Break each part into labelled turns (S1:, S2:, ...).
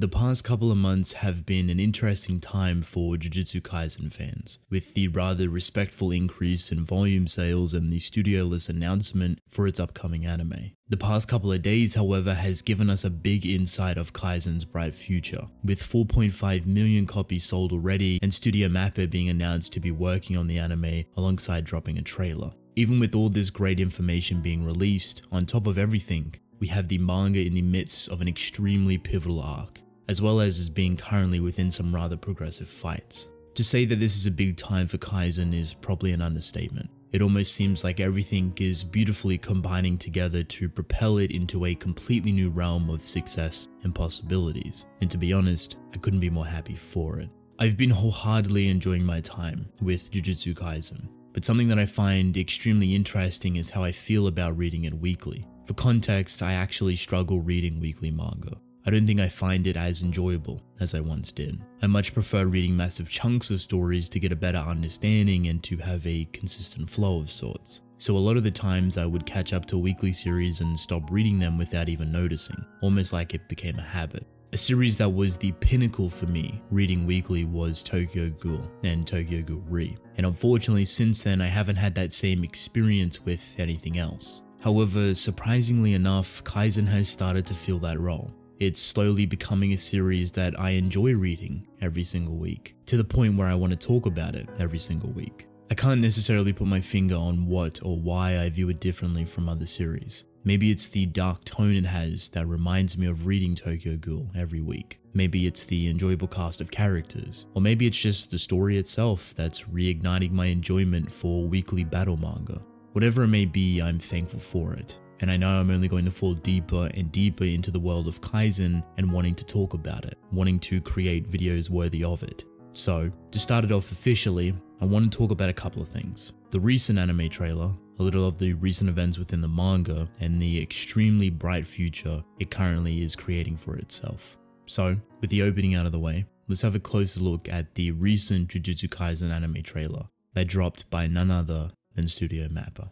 S1: The past couple of months have been an interesting time for Jujutsu Kaisen fans, with the rather respectful increase in volume sales and the studioless announcement for its upcoming anime. The past couple of days, however, has given us a big insight of Kaisen's bright future, with 4.5 million copies sold already and Studio Mappa being announced to be working on the anime alongside dropping a trailer. Even with all this great information being released, on top of everything, we have the manga in the midst of an extremely pivotal arc, as well as being currently within some rather progressive fights. To say that this is a big time for Kaisen is probably an understatement. It almost seems like everything is beautifully combining together to propel it into a completely new realm of success and possibilities. And to be honest, I couldn't be more happy for it. I've been wholeheartedly enjoying my time with Jujutsu Kaisen, but something that I find extremely interesting is how I feel about reading it weekly. For context, I actually struggle reading weekly manga. I don't think I find it as enjoyable as I once did. I much prefer reading massive chunks of stories to get a better understanding and to have a consistent flow of sorts. So a lot of the times I would catch up to a weekly series and stop reading them without even noticing, almost like it became a habit. A series that was the pinnacle for me reading weekly was Tokyo Ghoul and Tokyo Ghoul Re, and unfortunately since then I haven't had that same experience with anything else. However, surprisingly enough, Kaisen has started to fill that role. It's slowly becoming a series that I enjoy reading every single week, to the point where I want to talk about it every single week. I can't necessarily put my finger on what or why I view it differently from other series. Maybe it's the dark tone it has that reminds me of reading Tokyo Ghoul every week. Maybe it's the enjoyable cast of characters, or maybe it's just the story itself that's reigniting my enjoyment for weekly battle manga. Whatever it may be, I'm thankful for it. And I know I'm only going to fall deeper and deeper into the world of Kaisen and wanting to talk about it, wanting to create videos worthy of it. So, to start it off officially, I want to talk about a couple of things. The recent anime trailer, a little of the recent events within the manga, and the extremely bright future it currently is creating for itself. So, with the opening out of the way, let's have a closer look at the recent Jujutsu Kaisen anime trailer that dropped by none other than Studio Mappa.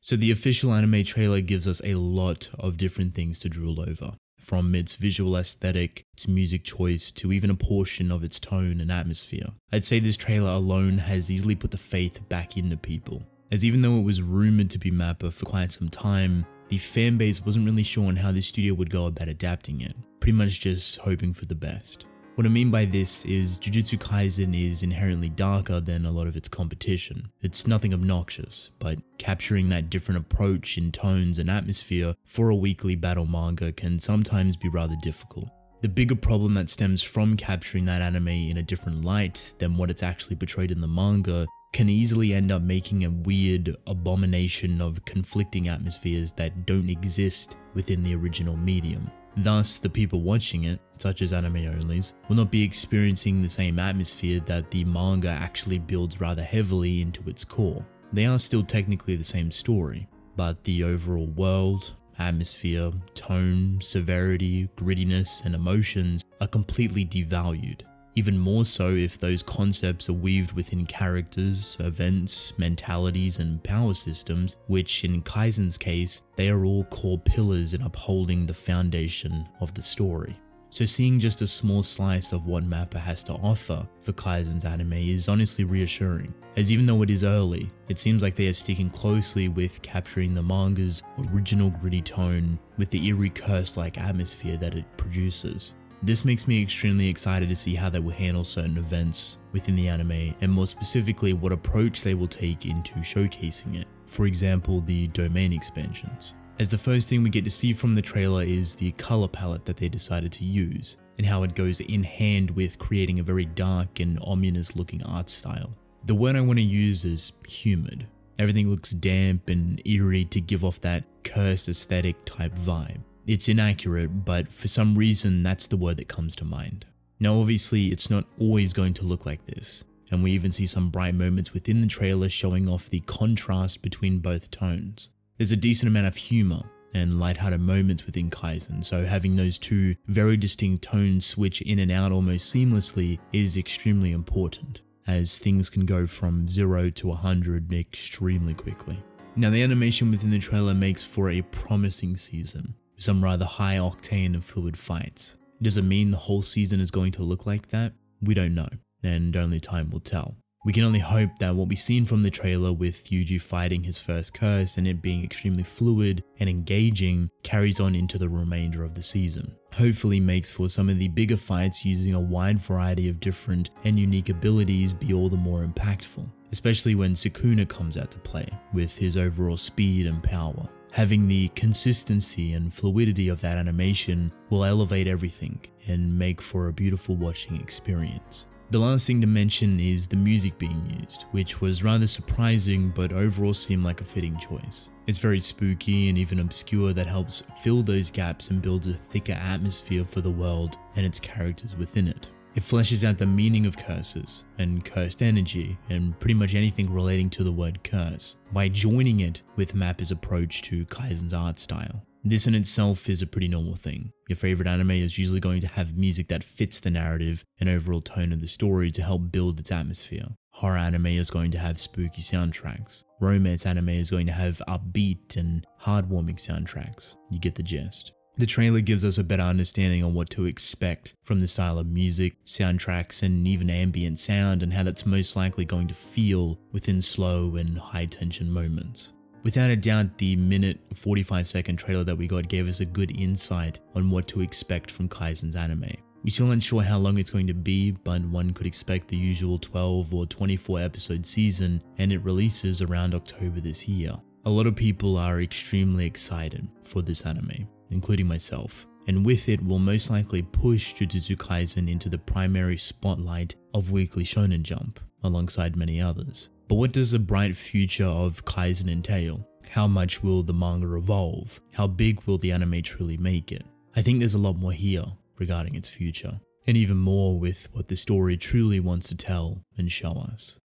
S1: So the official anime trailer gives us a lot of different things to drool over, from its visual aesthetic to music choice to even a portion of its tone and atmosphere. I'd say this trailer alone has easily put the faith back into people, as even though it was rumored to be Mappa for quite some time, the fanbase wasn't really sure on how the studio would go about adapting it, pretty much just hoping for the best. What I mean by this is Jujutsu Kaisen is inherently darker than a lot of its competition. It's nothing obnoxious, but capturing that different approach in tones and atmosphere for a weekly battle manga can sometimes be rather difficult. The bigger problem that stems from capturing that anime in a different light than what it's actually portrayed in the manga can easily end up making a weird abomination of conflicting atmospheres that don't exist within the original medium. Thus, the people watching it, such as anime onlys, will not be experiencing the same atmosphere that the manga actually builds rather heavily into its core. They are still technically the same story, but the overall world, atmosphere, tone, severity, grittiness, and emotions are completely devalued. Even more so if those concepts are weaved within characters, events, mentalities, and power systems, which in Kaisen's case, they are all core pillars in upholding the foundation of the story. So seeing just a small slice of what Mappa has to offer for Kaisen's anime is honestly reassuring, as even though it is early, it seems like they are sticking closely with capturing the manga's original gritty tone with the eerie curse-like atmosphere that it produces. This makes me extremely excited to see how they will handle certain events within the anime, and more specifically what approach they will take into showcasing it. For example, the domain expansions. As the first thing we get to see from the trailer is the color palette that they decided to use, and how it goes in hand with creating a very dark and ominous looking art style. The word I want to use is humid. Everything looks damp and eerie to give off that cursed aesthetic type vibe. It's inaccurate, but for some reason that's the word that comes to mind. Now obviously it's not always going to look like this, and we even see some bright moments within the trailer showing off the contrast between both tones. There's a decent amount of humor and lighthearted moments within Kaisen, so having those two very distinct tones switch in and out almost seamlessly is extremely important, as things can go from 0 to 100 extremely quickly. Now, the animation within the trailer makes for a promising season, with some rather high octane and fluid fights. Does it mean the whole season is going to look like that? We don't know, and only time will tell. We can only hope that what we've seen from the trailer with Yuji fighting his first curse and it being extremely fluid and engaging carries on into the remainder of the season. Hopefully makes for some of the bigger fights using a wide variety of different and unique abilities be all the more impactful, especially when Sukuna comes out to play with his overall speed and power. Having the consistency and fluidity of that animation will elevate everything and make for a beautiful watching experience. The last thing to mention is the music being used, which was rather surprising but overall seemed like a fitting choice. It's very spooky and even obscure that helps fill those gaps and builds a thicker atmosphere for the world and its characters within it. It fleshes out the meaning of curses and cursed energy and pretty much anything relating to the word curse by joining it with Mappa's approach to Kaizen's art style. This in itself is a pretty normal thing. Your favorite anime is usually going to have music that fits the narrative and overall tone of the story to help build its atmosphere. Horror anime is going to have spooky soundtracks. Romance anime is going to have upbeat and heartwarming soundtracks. You get the gist. The trailer gives us a better understanding on what to expect from the style of music, soundtracks, and even ambient sound and how that's most likely going to feel within slow and high tension moments. Without a doubt, the minute 45-second trailer that we got gave us a good insight on what to expect from Kaizen's anime. We're still unsure how long it's going to be, but one could expect the usual 12 or 24 episode season, and it releases around October this year. A lot of people are extremely excited for this anime, including myself, and with it will most likely push Jujutsu Kaisen into the primary spotlight of Weekly Shonen Jump, alongside many others. But what does the bright future of Kaisen entail? How much will the manga evolve? How big will the anime truly make it? I think there's a lot more here regarding its future, and even more with what the story truly wants to tell and show us.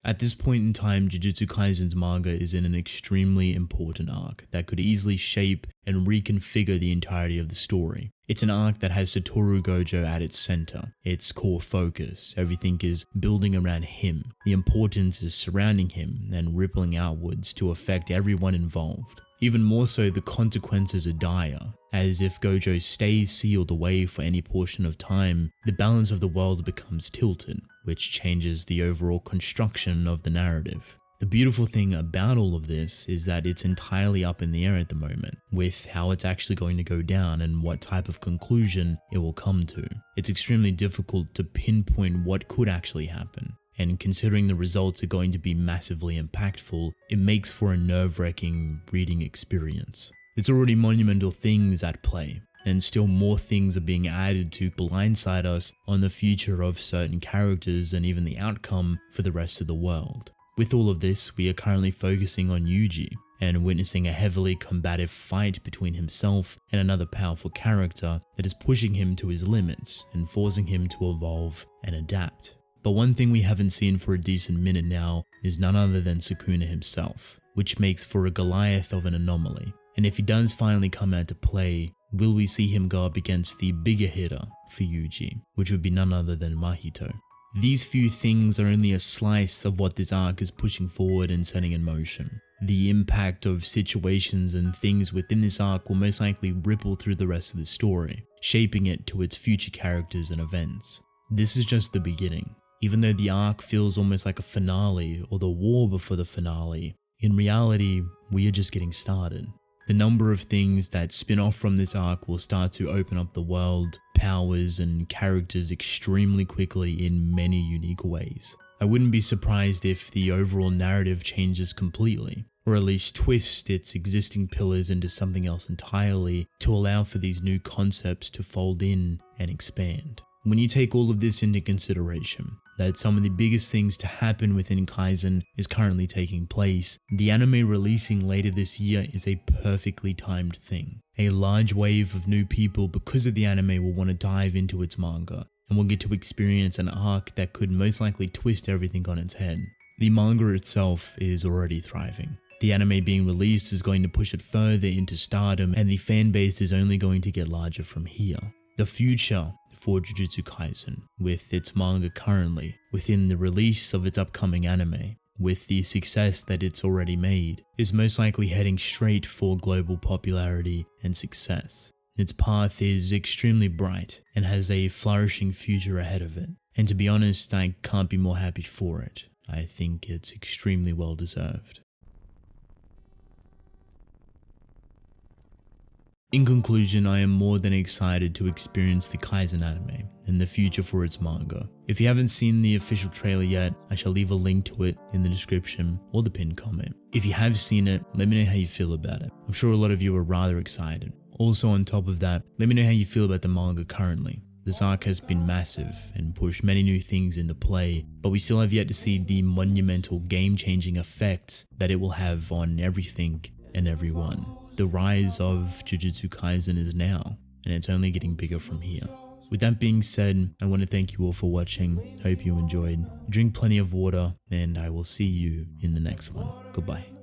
S1: At this point in time, Jujutsu Kaisen's manga is in an extremely important arc that could easily shape and reconfigure the entirety of the story. It's an arc that has Satoru Gojo at its center, its core focus. Everything is building around him. The importance is surrounding him and rippling outwards to affect everyone involved. Even more so, the consequences are dire, as if Gojo stays sealed away for any portion of time, the balance of the world becomes tilted, which changes the overall construction of the narrative. The beautiful thing about all of this is that it's entirely up in the air at the moment, with how it's actually going to go down and what type of conclusion it will come to. It's extremely difficult to pinpoint what could actually happen, and considering the results are going to be massively impactful, it makes for a nerve-wracking reading experience. There's already monumental things at play, and still more things are being added to blindside us on the future of certain characters and even the outcome for the rest of the world. With all of this, we are currently focusing on Yuji and witnessing a heavily combative fight between himself and another powerful character that is pushing him to his limits and forcing him to evolve and adapt. But one thing we haven't seen for a decent minute now is none other than Sukuna himself, which makes for a Goliath of an anomaly. And if he does finally come out to play, will we see him go up against the bigger hitter for Yuji, which would be none other than Mahito? These few things are only a slice of what this arc is pushing forward and setting in motion. The impact of situations and things within this arc will most likely ripple through the rest of the story, shaping it to its future characters and events. This is just the beginning. Even though the arc feels almost like a finale or the war before the finale, in reality, we are just getting started. The number of things that spin off from this arc will start to open up the world, powers, and characters extremely quickly in many unique ways. I wouldn't be surprised if the overall narrative changes completely, or at least twist its existing pillars into something else entirely to allow for these new concepts to fold in and expand. When you take all of this into consideration, that some of the biggest things to happen within Kaisen is currently taking place, the anime releasing later this year is a perfectly timed thing. A large wave of new people because of the anime will want to dive into its manga, and will get to experience an arc that could most likely twist everything on its head. The manga itself is already thriving. The anime being released is going to push it further into stardom, and the fan base is only going to get larger from here. The future for Jujutsu Kaisen, with its manga currently, within the release of its upcoming anime, with the success that it's already made, is most likely heading straight for global popularity and success. Its path is extremely bright and has a flourishing future ahead of it. And to be honest, I can't be more happy for it. I think it's extremely well deserved. In conclusion, I am more than excited to experience the Kaisen anime and the future for its manga. If you haven't seen the official trailer yet, I shall leave a link to it in the description or the pinned comment. If you have seen it, let me know how you feel about it. I'm sure a lot of you are rather excited. Also on top of that, let me know how you feel about the manga currently. This arc has been massive and pushed many new things into play, but we still have yet to see the monumental game-changing effects that it will have on everything and everyone. The rise of Jujutsu Kaisen is now, and it's only getting bigger from here. With that being said, I want to thank you all for watching. Hope you enjoyed. Drink plenty of water, and I will see you in the next one. Goodbye.